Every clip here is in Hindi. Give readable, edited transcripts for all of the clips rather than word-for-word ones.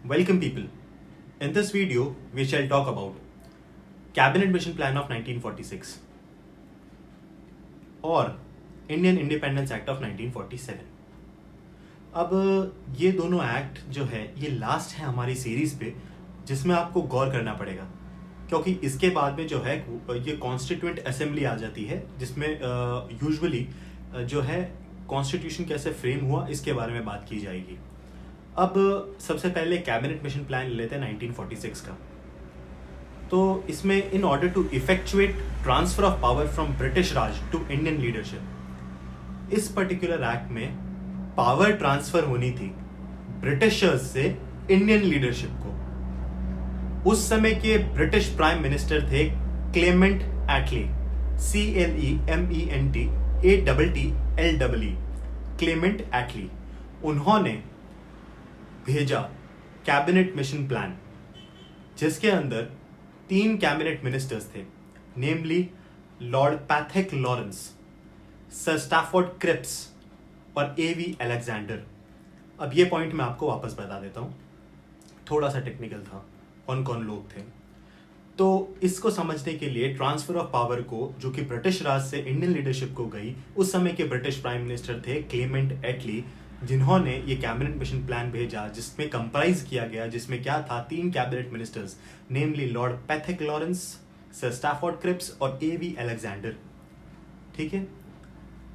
Welcome people. In this video, we shall talk about Cabinet Mission Plan of 1946 और इंडियन इंडिपेंडेंस एक्ट ऑफ 1947। अब ये दोनों एक्ट जो है ये लास्ट है हमारी सीरीज पे, जिसमें आपको गौर करना पड़ेगा, क्योंकि इसके बाद में जो है ये कॉन्स्टिट्यूएंट असेंबली आ जाती है, जिसमें यूजुअली जो है कॉन्स्टिट्यूशन कैसे फ्रेम हुआ इसके बारे में बात की जाएगी। अब सबसे पहले कैबिनेट मिशन प्लान ले लेते हैं 1946 का। तो इसमें in order to effectuate transfer of power from British Raj to Indian leadership, इस पर्टिकुलर एक्ट में पावर ट्रांसफर होनी थी ब्रिटिशर्स से इंडियन लीडरशिप को। उस समय के ब्रिटिश प्राइम मिनिस्टर थे क्लेमेंट एटली, CLEMENT क्लेमेंट एटली। उन्होंने भेजा कैबिनेट मिशन प्लान, जिसके अंदर 3 कैबिनेट मिनिस्टर्स थे, namely Lord Pethick Lawrence, Sir Stafford Cripps और AV अलेक्जेंडर। अब ये पॉइंट मैं आपको वापस बता देता हूँ, थोड़ा सा टेक्निकल था, कौन कौन लोग थे। तो इसको समझने के लिए ट्रांसफर ऑफ पावर को, जो कि ब्रिटिश राज से इंडियन लीडरशिप को गई, उस समय के ब्रिटिश प्राइम मिनिस्टर थे क्लेमेंट एटली, जिन्होंने ये कैबिनेट मिशन प्लान भेजा, जिसमें कंप्राइज किया गया, जिसमें क्या था, 3 cabinet ministers, namely Lord Pethick Lawrence, Sir Stafford Cripps और AV अलेक्जेंडर। ठीक है।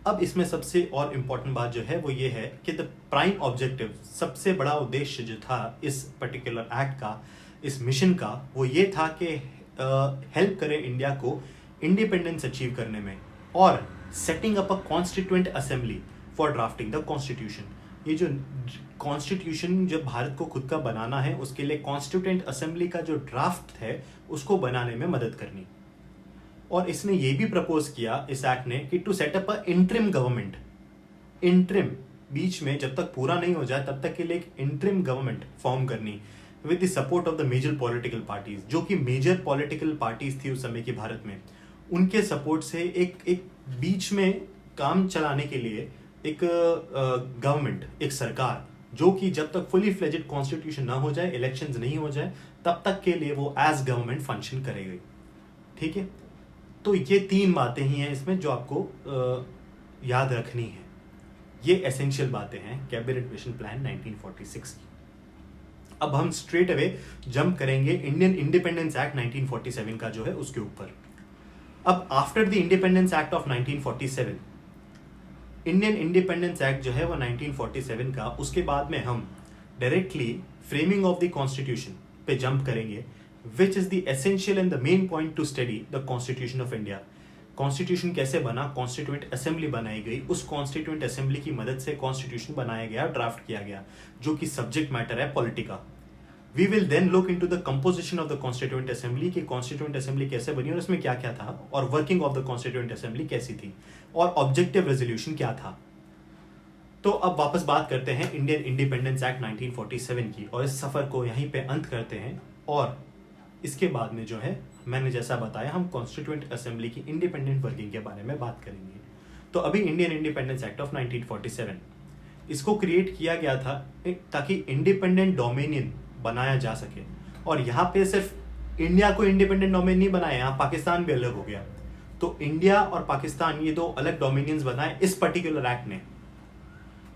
अब इसमें सबसे और इम्पोर्टेंट बात जो है वो ये है कि द प्राइम ऑब्जेक्टिव, सबसे बड़ा उद्देश्य जो था इस पर्टिकुलर एक्ट का, इस मिशन का, वो ये था कि हेल्प करें इंडिया को इंडिपेंडेंस अचीव करने में, और setting up a constituent assembly for drafting the constitution. ये जो कॉन्स्टिट्यूशन जब भारत को खुद का बनाना है, उसके लिए कॉन्स्टिट्यूएंट असेंबली का जो ड्राफ्ट है उसको बनाने में मदद करनी। और इसने ये भी प्रपोज किया इस एक्ट ने कि to set up a interim government, interim बीच में जब तक पूरा नहीं हो जाए तब तक के लिए एक इंटरिम गवर्नमेंट फॉर्म करनी with the support of the major political parties, जो कि मेजर पॉलिटिकल पार्टीज थी उस समय की भारत में, उनके सपोर्ट से एक बीच में काम चलाने के लिए एक गवर्नमेंट, एक सरकार, जो कि जब तक फुली फ्लेजेड कॉन्स्टिट्यूशन ना हो जाए, इलेक्शंस नहीं हो जाए, तब तक के लिए वो एज गवर्नमेंट फंक्शन करेगी। ठीक है। तो ये 3 बातें ही हैं इसमें जो आपको याद रखनी है। ये एसेंशियल बातें हैं कैबिनेट मिशन प्लान 1946 की। अब हम स्ट्रेट अवे जंप करेंगे इंडियन इंडिपेंडेंस एक्ट 1947 का जो है उसके ऊपर। अब after the independence act of 1947, Indian independence act जो है वो 1947 का, उसके बाद में हम directly framing of the constitution पे जंप करेंगे, which is the essential and the main point to study the Constitution of India. Constitution कैसे बना, कॉन्स्टिट्यूएंट असेंबली बनाई गई, उस कॉन्स्टिट्यूएंट असेंबली की मदद से कॉन्स्टिट्यूशन बनाया गया, ड्राफ्ट किया गया, जो कि सब्जेक्ट मैटर है पॉलिटिका। We will then look into the composition of the constituent assembly, कि कॉन्स्टिट्यूएंट असेंबली कैसे बनी और उसमें क्या क्या था, और working of the constituent assembly कैसी थी, और ऑब्जेक्टिव रेजोल्यूशन क्या था। तो अब वापस बात करते हैं इंडियन इंडिपेंडेंस एक्ट 1947 की, और इस सफर को यहीं पे अंत करते हैं। और इसके बाद में जो है, मैंने जैसा बताया, हम कॉन्स्टिट्यूएंट असेंबली की इंडिपेंडेंट वर्किंग के बारे में बात करेंगे। तो अभी इंडियन इंडिपेंडेंस एक्ट ऑफ 1947, इसको क्रिएट किया गया था ताकि इंडिपेंडेंट डोमिनियन बनाया जा सके। और यहाँ पे सिर्फ इंडिया को इंडिपेंडेंट डोमिनियन नहीं बनाया, यहाँ पाकिस्तान भी अलग हो गया। तो इंडिया और पाकिस्तान, ये 2 अलग डोमिनियंस बनाए इस पर्टिकुलर एक्ट ने।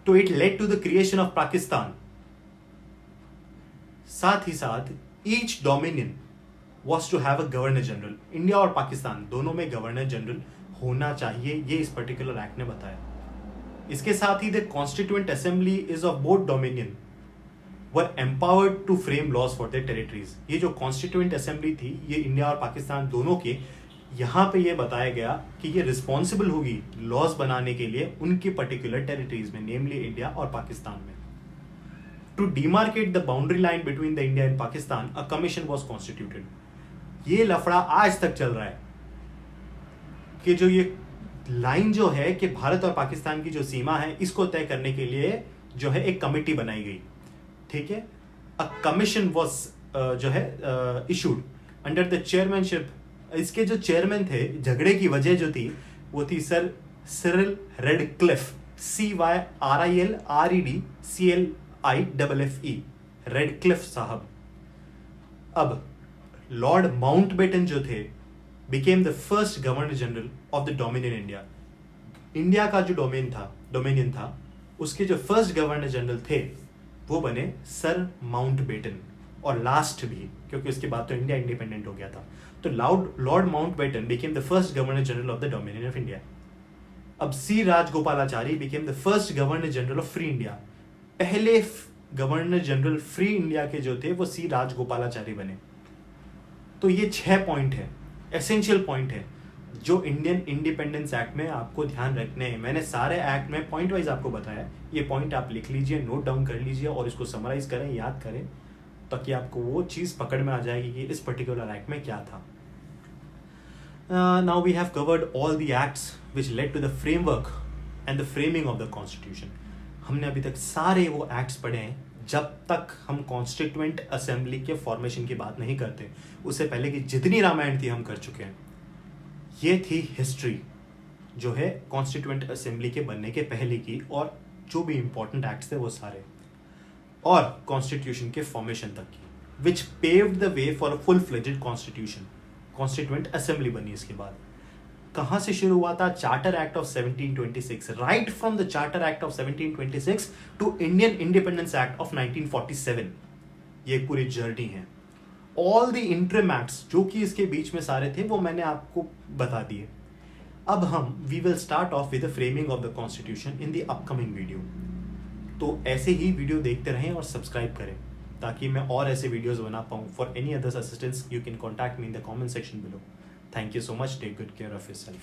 तो it led to the creation of Pakistan. साथ ही साथ each dominion was to have a governor general। India और पाकिस्तान दोनों में गवर्नर जनरल होना चाहिए, ये इस पर्टिकुलर एक्ट ने बताया। इसके साथ ही the constituent assembly is of both dominion were empowered to frame laws for the territories. ये जो कॉन्स्टिट्यूएंट असेंबली थी, ये इंडिया और पाकिस्तान दोनों के, यहाँ पे ये बताया गया कि ये रिस्पॉन्सिबल होगी लॉज बनाने के लिए उनकी पर्टिकुलर टेरिटरीज में, नेमली इंडिया और पाकिस्तान में। To demarcate the boundary line between the India and Pakistan, a commission was constituted. ये लफड़ा आज तक चल रहा है कि जो ये लाइन जो है कि भारत और पाकिस्तान की जो सीमा है, इसको तय करने के लिए जो है एक कमेटी बनाई गई। ठीक है। अ कमीशन वॉज जो है इशूड अंडर द चेयरमैनशिप। इसके जो चेयरमैन थे, झगड़े की वजह जो थी वो थी sir Cyril Radcliffe, CYRILREDCLIFFE, Radcliffe साहब। अब लॉर्ड माउंटबेटन जो थे became the first governor general of the dominion India. India का जो डोमिनियन था उसके जो फर्स्ट गवर्नर जनरल थे वो बने सर माउंटबेटन, और लास्ट भी, क्योंकि उसके बाद तो इंडिया इंडिपेंडेंट हो गया था। तो Lord Mountbatten became the first governor general of the dominion of India. अब C Rajagopalachari became the first governor general of free India. पहले गवर्नर जनरल फ्री इंडिया के जो थे वो सी राजगोपालाचारी बने। तो ये 6 पॉइंट है, एसेंशियल पॉइंट है जो इंडियन इंडिपेंडेंस एक्ट में आपको ध्यान रखने हैं। मैंने सारे एक्ट में पॉइंट वाइज आपको बताया, ये पॉइंट आप लिख लीजिए, नोट डाउन कर लीजिए और इसको समराइज करें, याद करें, ताकि आपको वो चीज़ पकड़ में आ जाएगी कि इस पर्टिकुलर एक्ट में क्या था। Now we have covered all the acts which led to the framework and the framing of the constitution. हमने अभी तक सारे वो एक्ट्स पढ़े हैं जब तक हम कॉन्स्टिट्यूएंट असेंबली के फॉर्मेशन की बात नहीं करते। उससे पहले की जितनी रामायण थी हम कर चुके हैं। ये थी हिस्ट्री जो है कॉन्स्टिट्यूएंट असेंबली के बनने के पहले की, और जो भी इंपॉर्टेंट एक्ट्स थे वो सारे, और कॉन्स्टिट्यूशन के फॉर्मेशन तक की, which paved the way for a full fledged constitution. Constituent assembly बनी इसके बाद। कहां से शुरू हुआ था? Charter act of 1726। Right from the charter act of 1726 to Indian independence act of 1947। ये पूरी जर्नी है। ऑल द इंटरिम एक्ट्स जो कि इसके बीच में सारे थे वो मैंने आपको बता दिए। अब हम we will start off with the framing of the constitution in the upcoming video. तो ऐसे ही वीडियो देखते रहें और सब्सक्राइब करें ताकि मैं और ऐसे वीडियोस बना पाऊँ। For any other assistance you can contact me in the comment section below. Thank you so much. Take good care of yourself.